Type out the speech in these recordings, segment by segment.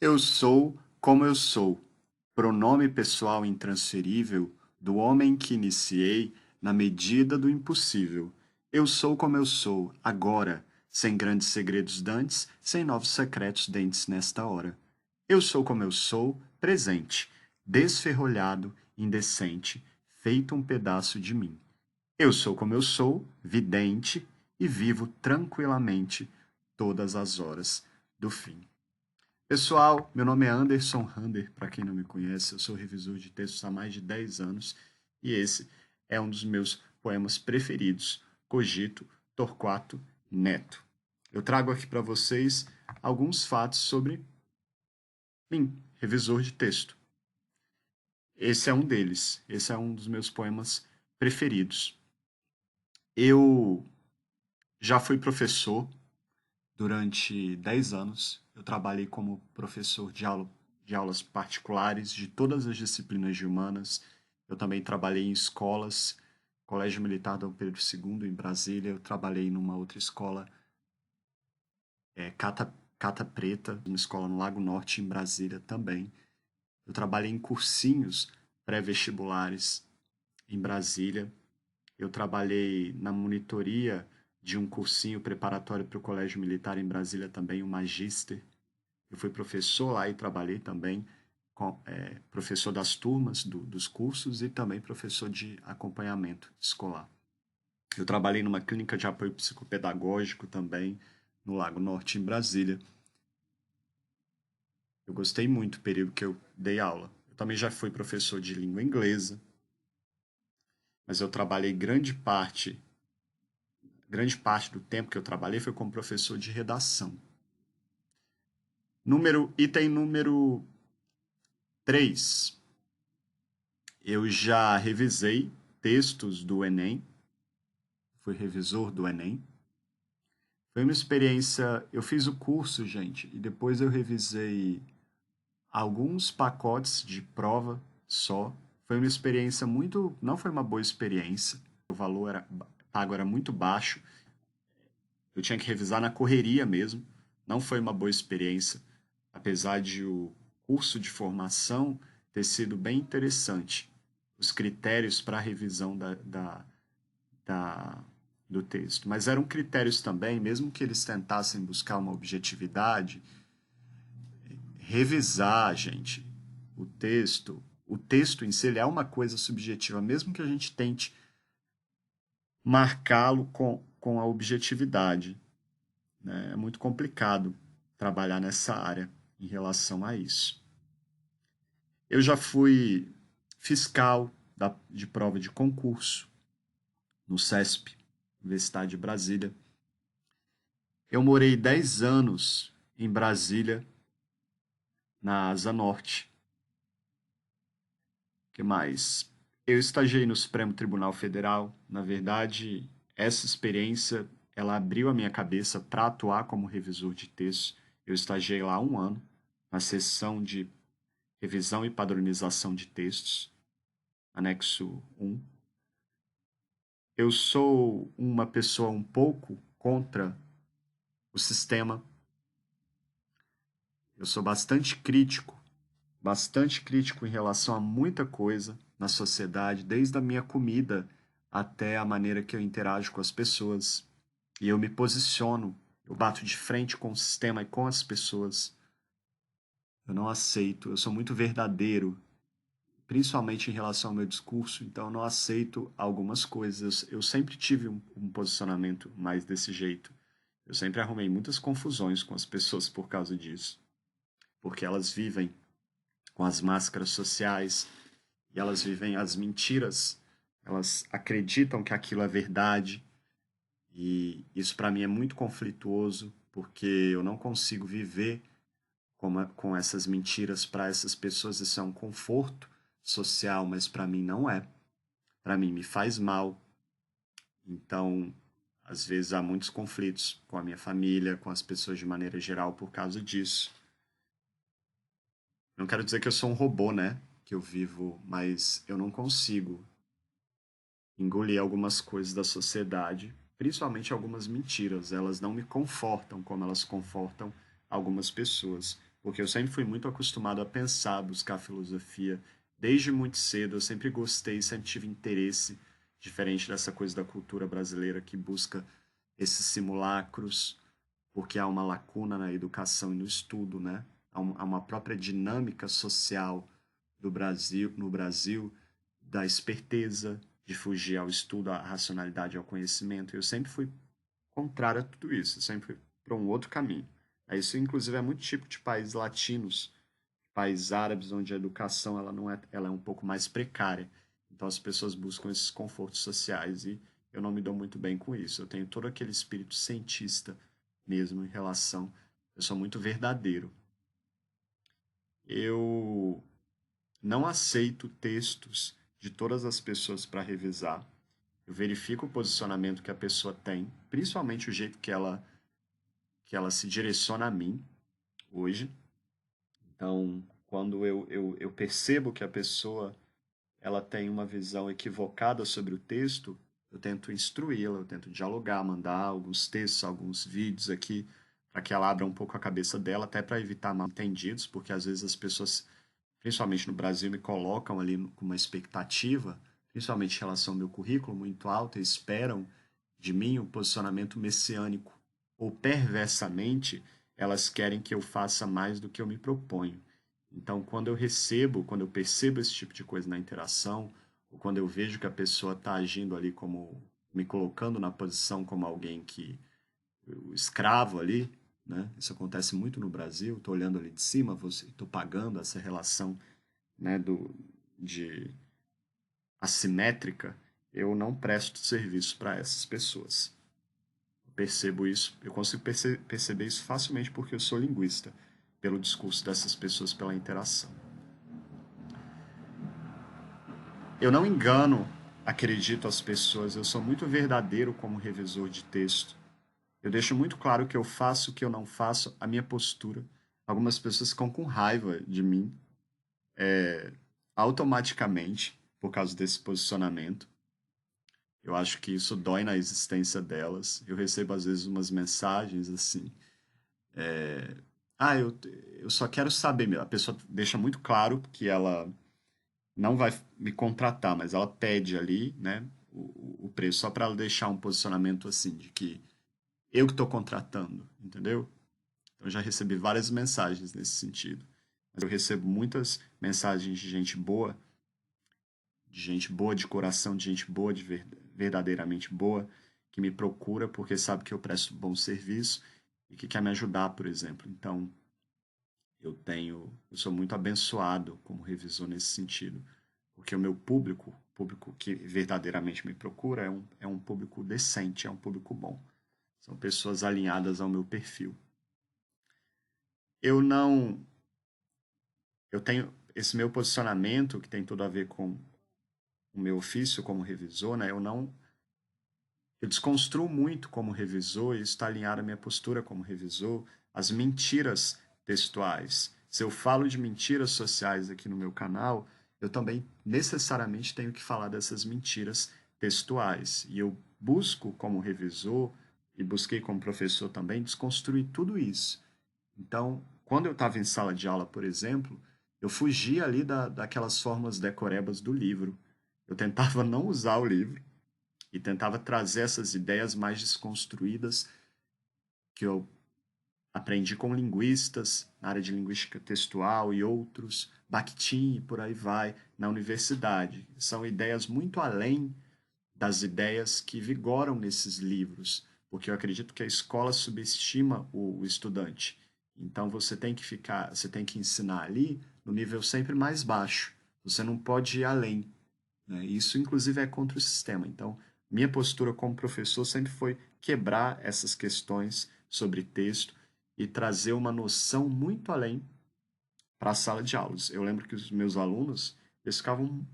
Eu sou como eu sou, pronome pessoal intransferível do homem que iniciei na medida do impossível. Eu sou como eu sou, agora, sem grandes segredos dantes, sem novos secretos dentes nesta hora. Eu sou como eu sou, presente, desferrolhado, indecente, feito um pedaço de mim. Eu sou como eu sou, vidente, e vivo tranquilamente todas as horas do fim. Pessoal, meu nome é Anderson Rander, para quem não me conhece, eu sou revisor de textos há mais de 10 anos e esse é um dos meus poemas preferidos, Cogito Torquato Neto. Eu trago aqui para vocês alguns fatos sobre mim, revisor de texto. Esse é um deles, esse é um dos meus poemas preferidos. Eu já fui professor durante 10 anos. Eu trabalhei como professor de aulas particulares de todas as disciplinas de humanas. Eu também trabalhei em escolas, Colégio Militar Dom Pedro II, em Brasília. Eu trabalhei numa outra escola, Cata Preta, uma escola no Lago Norte, em Brasília também. Eu trabalhei em cursinhos pré-vestibulares em Brasília. Eu trabalhei na monitoria de um cursinho preparatório para o Colégio Militar em Brasília também, o Magíster. Eu fui professor lá e trabalhei também, professor das turmas dos cursos e também professor de acompanhamento escolar. Eu trabalhei numa clínica de apoio psicopedagógico também, no Lago Norte, em Brasília. Eu gostei muito do período que eu dei aula. Eu também já fui professor de língua inglesa, mas eu trabalhei grande parte do tempo que eu trabalhei foi como professor de redação. Item número 3. Eu já revisei textos do Enem, fui revisor do Enem. Foi uma experiência. Eu fiz o curso, gente, e depois eu revisei alguns pacotes de prova só. Foi uma experiência muito. Não foi uma boa experiência. O valor pago era muito baixo. Eu tinha que revisar na correria mesmo. Não foi uma boa experiência, apesar de o curso de formação ter sido bem interessante. Os critérios para a revisão da, do texto. Mas eram critérios também, mesmo que eles tentassem buscar uma objetividade, revisar, gente, o texto em si ele é uma coisa subjetiva, mesmo que a gente tente marcá-lo com a objetividade. Né? É muito complicado trabalhar nessa área em relação a isso. Eu já fui fiscal de prova de concurso no CESP, Universidade de Brasília. Eu morei 10 anos em Brasília, na Asa Norte. Que mais? Eu estagiei no Supremo Tribunal Federal. Na verdade, essa experiência ela abriu a minha cabeça para atuar como revisor de textos. Eu estagiei lá 1 ano, na seção de revisão e padronização de textos, anexo 1. Eu sou uma pessoa um pouco contra o sistema. Eu sou bastante crítico em relação a muita coisa na sociedade, desde a minha comida até a maneira que eu interajo com as pessoas. E eu me posiciono, eu bato de frente com o sistema e com as pessoas. Eu não aceito, eu sou muito verdadeiro, principalmente em relação ao meu discurso, então eu não aceito algumas coisas. Eu sempre tive um posicionamento mais desse jeito. Eu sempre arrumei muitas confusões com as pessoas por causa disso, porque elas vivem com as máscaras sociais e elas vivem as mentiras, elas acreditam que aquilo é verdade e isso para mim é muito conflituoso porque eu não consigo viver com essas mentiras para essas pessoas. Isso é um conforto social, mas para mim não é. Para mim me faz mal. Então, às vezes há muitos conflitos com a minha família, com as pessoas de maneira geral por causa disso. Não quero dizer que eu sou um robô, né? Que eu vivo, mas eu não consigo engolir algumas coisas da sociedade, principalmente algumas mentiras. Elas não me confortam como elas confortam algumas pessoas. porque eu sempre fui muito acostumado a pensar, buscar filosofia. Desde muito cedo, eu sempre gostei, sempre tive interesse, diferente dessa coisa da cultura brasileira que busca esses simulacros, porque há uma lacuna na educação e no estudo, né? Há uma própria dinâmica social do Brasil, no Brasil, da esperteza, de fugir ao estudo, à racionalidade, ao conhecimento. Eu sempre fui contrário a tudo isso, eu sempre fui para um outro caminho. Isso, inclusive, é muito típico de países latinos, países árabes, onde a educação ela é um pouco mais precária. Então, as pessoas buscam esses confortos sociais e eu não me dou muito bem com isso. Eu tenho todo aquele espírito cientista mesmo em relação. Eu sou muito verdadeiro. Eu não aceito textos de todas as pessoas para revisar. Eu verifico o posicionamento que a pessoa tem, principalmente o jeito que ela se direciona a mim hoje. Então, quando eu percebo que a pessoa ela tem uma visão equivocada sobre o texto, eu tento instruí-la, eu tento dialogar, mandar alguns textos, alguns vídeos aqui, para que ela abra um pouco a cabeça dela, até para evitar mal-entendidos, porque às vezes as pessoas, principalmente no Brasil, me colocam ali com uma expectativa, principalmente em relação ao meu currículo, muito alta, e esperam de mim um posicionamento messiânico. Ou perversamente, elas querem que eu faça mais do que eu me proponho. Então, quando eu percebo esse tipo de coisa na interação, ou quando eu vejo que a pessoa está agindo ali como, me colocando na posição como alguém que, o escravo ali, né? Isso acontece muito no Brasil, estou olhando ali de cima, estou pagando essa relação, né, de assimétrica, eu não presto serviço para essas pessoas. Eu percebo isso, eu consigo perceber isso facilmente porque eu sou linguista, pelo discurso dessas pessoas, pela interação. Eu não engano, acredito as pessoas, eu sou muito verdadeiro como revisor de texto. Eu deixo muito claro o que eu faço, o que eu não faço, a minha postura. Algumas pessoas ficam com raiva de mim automaticamente por causa desse posicionamento. Eu acho que isso dói na existência delas. Eu recebo às vezes umas mensagens assim. Ah, eu só quero saber. A pessoa deixa muito claro que ela não vai me contratar, mas ela pede ali, né, o preço só para ela deixar um posicionamento assim de que eu que estou contratando, entendeu? Então, eu já recebi várias mensagens nesse sentido. Mas eu recebo muitas mensagens de gente boa de coração, de gente boa, verdadeiramente boa, que me procura porque sabe que eu presto bom serviço e que quer me ajudar, por exemplo. Então, eu sou muito abençoado como revisor nesse sentido, porque o meu público que verdadeiramente me procura é um público decente, é um público bom. São pessoas alinhadas ao meu perfil. Eu não, eu tenho esse meu posicionamento que tem tudo a ver com o meu ofício como revisor, né? Eu desconstruo muito como revisor e isso está alinhado à minha postura como revisor, as mentiras textuais. Se eu falo de mentiras sociais aqui no meu canal, eu também necessariamente tenho que falar dessas mentiras textuais. E eu busco como revisor e busquei como professor também desconstruir tudo isso. Então, quando eu estava em sala de aula, por exemplo, eu fugia ali daquelas formas decorebas do livro. Eu tentava não usar o livro e tentava trazer essas ideias mais desconstruídas que eu aprendi com linguistas na área de linguística textual e outros, Bakhtin e por aí vai, na universidade. São ideias muito além das ideias que vigoram nesses livros, porque eu acredito que a escola subestima o estudante. Então você tem que ensinar ali no nível sempre mais baixo. Você não pode ir além, né? Isso, inclusive, é contra o sistema. Então, minha postura como professor sempre foi quebrar essas questões sobre texto e trazer uma noção muito além para a sala de aulas. Eu lembro que os meus alunos, eles ficavam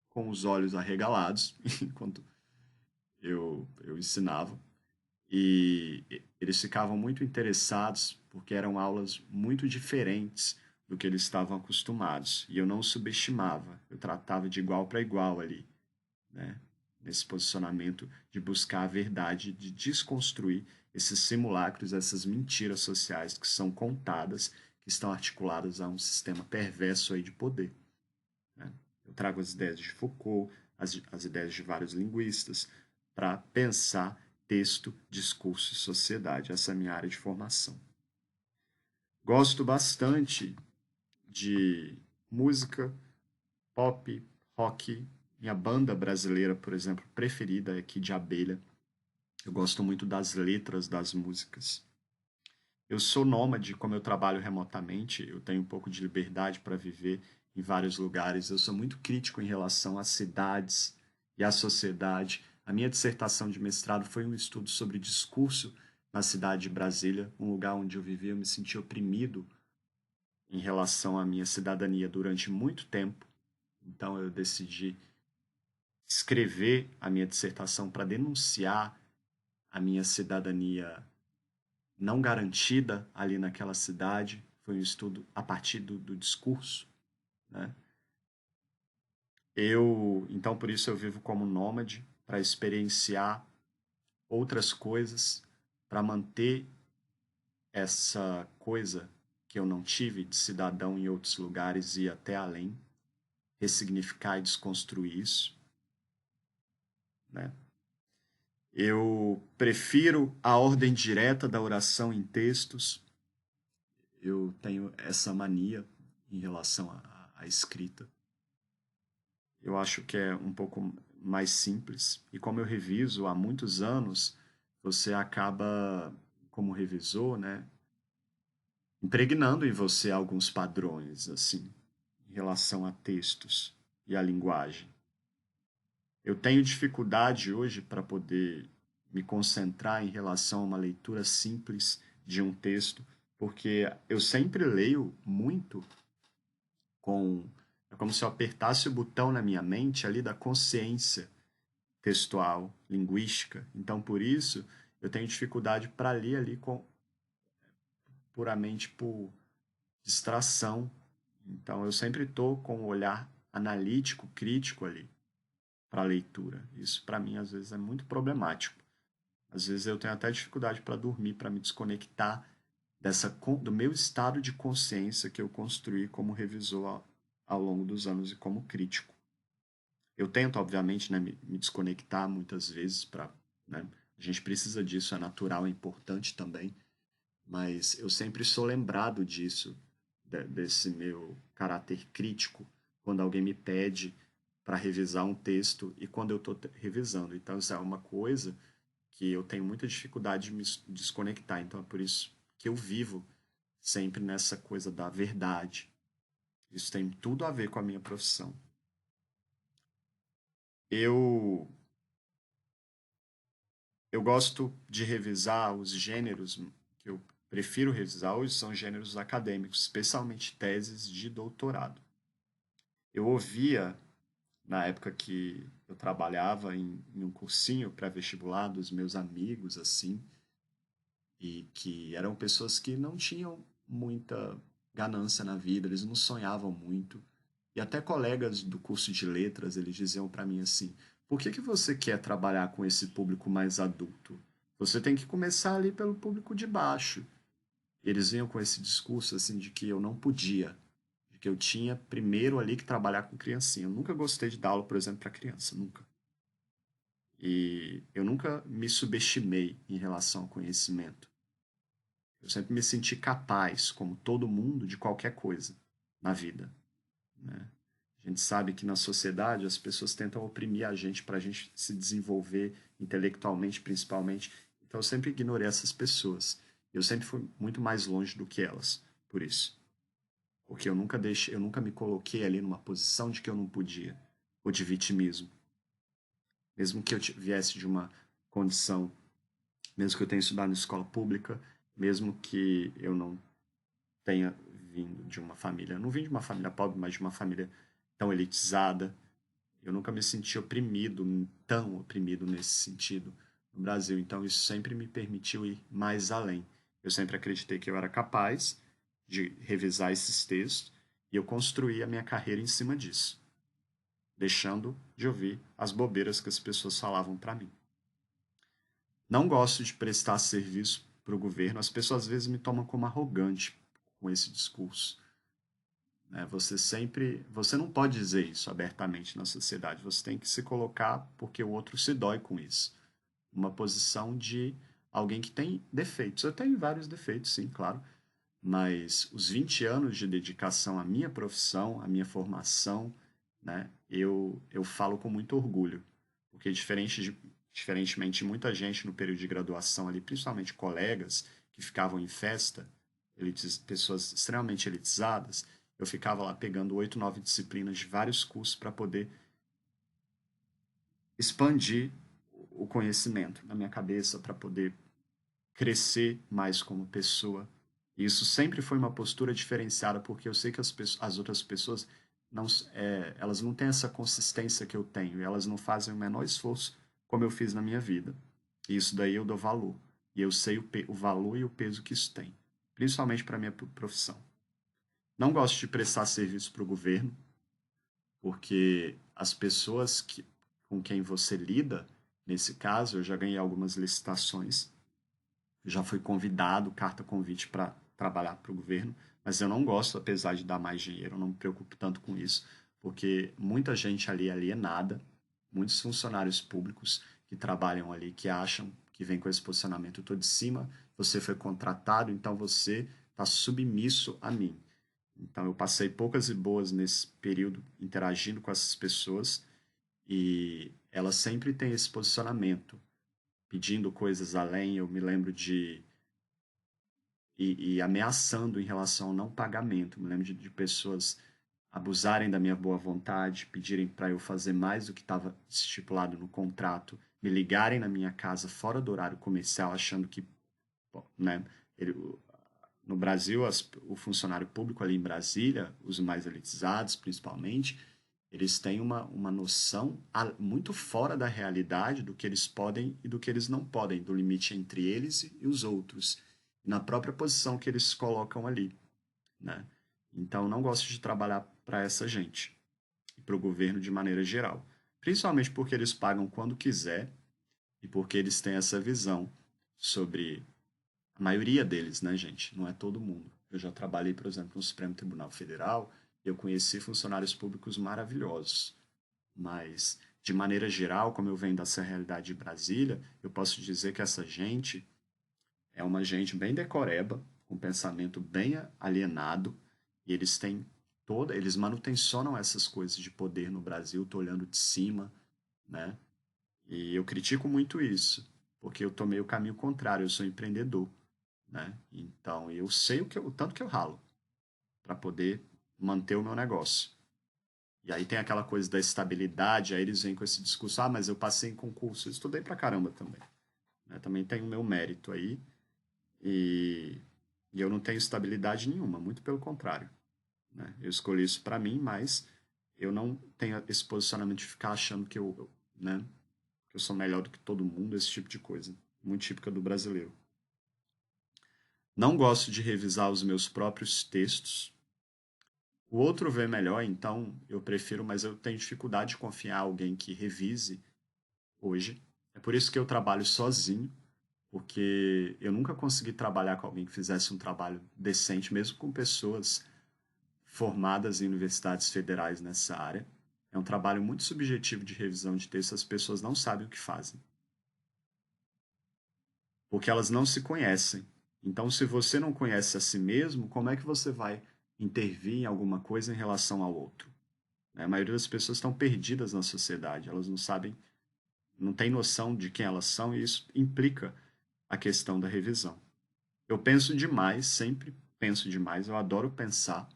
com os olhos arregalados enquanto eu ensinava, e eles ficavam muito interessados porque eram aulas muito diferentes do que eles estavam acostumados. E eu não subestimava, eu tratava de igual para igual ali, né? Nesse posicionamento de buscar a verdade, de desconstruir esses simulacros, essas mentiras sociais que são contadas, que estão articuladas a um sistema perverso aí de poder, né? Eu trago as ideias de Foucault, as ideias de vários linguistas, para pensar texto, discurso e sociedade. Essa é a minha área de formação. Gosto bastante de música, pop, rock. Minha banda brasileira, por exemplo, preferida é Kid de Abelha. Eu gosto muito das letras das músicas. Eu sou nômade, como eu trabalho remotamente, eu tenho um pouco de liberdade para viver em vários lugares. Eu sou muito crítico em relação às cidades e à sociedade. A minha dissertação de mestrado foi um estudo sobre discurso na cidade de Brasília, um lugar onde eu vivia, eu me senti oprimido em relação à minha cidadania durante muito tempo. Então eu decidi escrever a minha dissertação para denunciar a minha cidadania não garantida ali naquela cidade. Foi um estudo a partir do discurso, né? Então, por isso eu vivo como nômade, para experienciar outras coisas, para manter essa coisa que eu não tive de cidadão em outros lugares e ir até além, ressignificar e desconstruir isso, né? Eu prefiro a ordem direta da oração em textos. Eu tenho essa mania em relação à escrita. Eu acho que é um pouco mais simples. E como eu reviso há muitos anos, você acaba, como revisor, né, impregnando em você alguns padrões, assim, em relação a textos e a linguagem. Eu tenho dificuldade hoje para poder me concentrar em relação a uma leitura simples de um texto, porque eu sempre leio muito com. É como se eu apertasse o botão na minha mente ali da consciência textual, linguística. Então, por isso, eu tenho dificuldade para ler ali puramente por distração. Então, eu sempre estou com um olhar analítico, crítico ali para a leitura. Isso, para mim, às vezes é muito problemático. Às vezes eu tenho até dificuldade para dormir, para me desconectar do meu estado de consciência que eu construí como revisor ao longo dos anos e como crítico. Eu tento, obviamente, né, me desconectar muitas vezes para, né, a gente precisa disso, é natural, é importante também, mas eu sempre sou lembrado disso, desse meu caráter crítico, quando alguém me pede para revisar um texto e quando eu estou revisando. Então, isso é uma coisa que eu tenho muita dificuldade de me desconectar. Então, é por isso que eu vivo sempre nessa coisa da verdade. Isso tem tudo a ver com a minha profissão. Eu Eu gosto de revisar os gêneros que eu prefiro revisar hoje são gêneros acadêmicos, especialmente teses de doutorado. Eu ouvia, na época que eu trabalhava em um cursinho pré-vestibular dos meus amigos, assim, e que eram pessoas que não tinham muita ganância na vida, eles não sonhavam muito. E até colegas do curso de letras, eles diziam para mim assim: por que que você quer trabalhar com esse público mais adulto? Você tem que começar ali pelo público de baixo. Eles vinham com esse discurso assim de que eu não podia, de que eu tinha primeiro ali que trabalhar com criancinha. Eu nunca gostei de dar aula, por exemplo, para criança, nunca. E eu nunca me subestimei em relação ao conhecimento. Eu sempre me senti capaz, como todo mundo, de qualquer coisa na vida, né? A gente sabe que na sociedade as pessoas tentam oprimir a gente para a gente se desenvolver intelectualmente, principalmente. Então eu sempre ignorei essas pessoas. Eu sempre fui muito mais longe do que elas, por isso. Porque eu nunca me coloquei ali numa posição de que eu não podia, ou de vitimismo. Mesmo que eu viesse de uma condição, mesmo que eu tenha estudado em escola pública, mesmo que eu não tenha vindo de uma família, eu não vim de uma família pobre, mas de uma família tão elitizada. Eu nunca me senti oprimido, tão oprimido nesse sentido no Brasil. Então isso sempre me permitiu ir mais além. Eu sempre acreditei que eu era capaz de revisar esses textos e eu construí a minha carreira em cima disso, deixando de ouvir as bobeiras que as pessoas falavam para mim. Não gosto de prestar serviço para o governo. As pessoas às vezes me tomam como arrogante com esse discurso, né? Você não pode dizer isso abertamente na sociedade, você tem que se colocar porque o outro se dói com isso. Uma posição de alguém que tem defeitos. Eu tenho vários defeitos, sim, claro, mas os 20 anos de dedicação à minha profissão, à minha formação, né, eu falo com muito orgulho, porque diferentemente de muita gente no período de graduação ali, principalmente colegas que ficavam em festa, pessoas extremamente elitizadas, eu ficava lá pegando 8, 9 disciplinas de vários cursos para poder expandir o conhecimento na minha cabeça, para poder crescer mais como pessoa. E isso sempre foi uma postura diferenciada, porque eu sei que as outras pessoas não, elas não têm essa consistência que eu tenho, e elas não fazem o menor esforço como eu fiz na minha vida. E isso daí eu dou valor. E eu sei o valor e o peso que isso tem, principalmente para a minha profissão. Não gosto de prestar serviço para o governo, porque as pessoas com quem você lida, nesse caso, eu já ganhei algumas licitações, já fui convidado, carta convite para trabalhar para o governo, mas eu não gosto, apesar de dar mais dinheiro, eu não me preocupo tanto com isso, porque muita gente ali é alienada, muitos funcionários públicos que trabalham ali, que acham que vem com esse posicionamento, eu estou de cima, você foi contratado, então você está submisso a mim. Então eu passei poucas e boas nesse período interagindo com essas pessoas e elas sempre têm esse posicionamento, pedindo coisas além. Eu me lembro de e ameaçando em relação ao não pagamento. Me lembro de pessoas abusarem da minha boa vontade, pedirem para eu fazer mais do que estava estipulado no contrato, me ligarem na minha casa fora do horário comercial, achando que, né, ele, no Brasil, o funcionário público ali em Brasília, os mais elitizados principalmente, eles têm uma noção muito fora da realidade do que eles podem e do que eles não podem, do limite entre eles e os outros, na própria posição que eles colocam ali, né? Então, não gosto de trabalhar para essa gente e para o governo de maneira geral, principalmente porque eles pagam quando quiser e porque eles têm essa visão sobre a maioria deles, né, gente? Não é todo mundo. Eu já trabalhei, por exemplo, no Supremo Tribunal Federal e eu conheci funcionários públicos maravilhosos. Mas, de maneira geral, como eu venho dessa realidade de Brasília, eu posso dizer que essa gente é uma gente bem decoreba, com pensamento bem alienado, e eles manutencionam essas coisas de poder no Brasil, tô olhando de cima, né? E eu critico muito isso, porque eu tomei o caminho contrário, eu sou empreendedor, né? Então, eu sei o tanto que eu ralo para poder manter o meu negócio. E aí tem aquela coisa da estabilidade, aí eles vêm com esse discurso, ah, mas eu passei em concurso, eu estudei pra caramba também, né? Também tem o meu mérito aí, e, e eu não tenho estabilidade nenhuma, muito pelo contrário, né? Eu escolhi isso para mim, mas eu não tenho esse posicionamento de ficar achando né, que eu sou melhor do que todo mundo, esse tipo de coisa, muito típica do brasileiro. Não gosto de revisar os meus próprios textos. O outro vê melhor, então eu prefiro, mas eu tenho dificuldade de confiar em alguém que revise hoje. É por isso que eu trabalho sozinho, porque eu nunca consegui trabalhar com alguém que fizesse um trabalho decente, mesmo com pessoas formadas em universidades federais nessa área. É um trabalho muito subjetivo de revisão de texto, as pessoas não sabem o que fazem, porque elas não se conhecem. Então, se você não conhece a si mesmo, como é que você vai intervir em alguma coisa em relação ao outro? Né? A maioria das pessoas estão perdidas na sociedade, elas não sabem, não têm noção de quem elas são, e isso implica a questão da revisão. Eu penso demais, sempre penso demais, eu adoro pensar,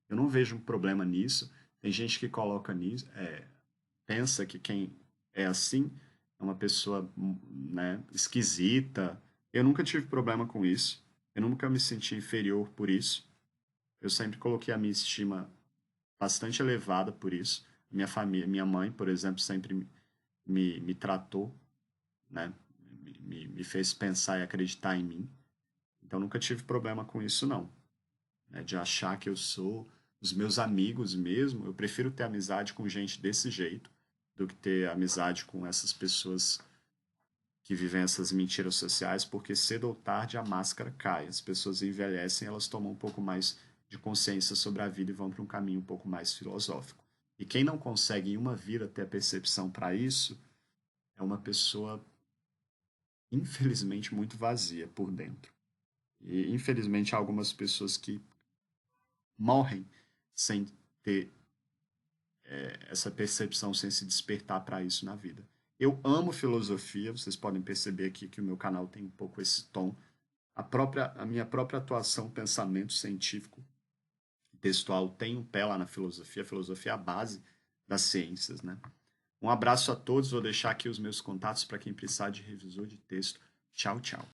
eu não vejo um problema nisso. Tem gente que coloca nisso, pensa que quem é assim é uma pessoa, né, esquisita. Eu nunca tive problema com isso, eu nunca me senti inferior por isso. Eu sempre coloquei a minha estima bastante elevada por isso. Minha família, minha mãe, por exemplo, sempre me tratou, né, me fez pensar e acreditar em mim. Então nunca tive problema com isso, não, né, de achar que eu sou os meus amigos mesmo. Eu prefiro ter amizade com gente desse jeito do que ter amizade com essas pessoas que vivem essas mentiras sociais, porque cedo ou tarde a máscara cai. As pessoas envelhecem, elas tomam um pouco mais de consciência sobre a vida e vão para um caminho um pouco mais filosófico. E quem não consegue em uma vida ter a percepção para isso é uma pessoa, infelizmente, muito vazia por dentro. E, infelizmente, há algumas pessoas que morrem sem ter essa percepção, sem se despertar para isso na vida. Eu amo filosofia, vocês podem perceber aqui que o meu canal tem um pouco esse tom. A minha própria atuação, pensamento científico, textual, tem um pé lá na filosofia. A filosofia é a base das ciências, né? Um abraço a todos, vou deixar aqui os meus contatos para quem precisar de revisor de texto. Tchau, tchau.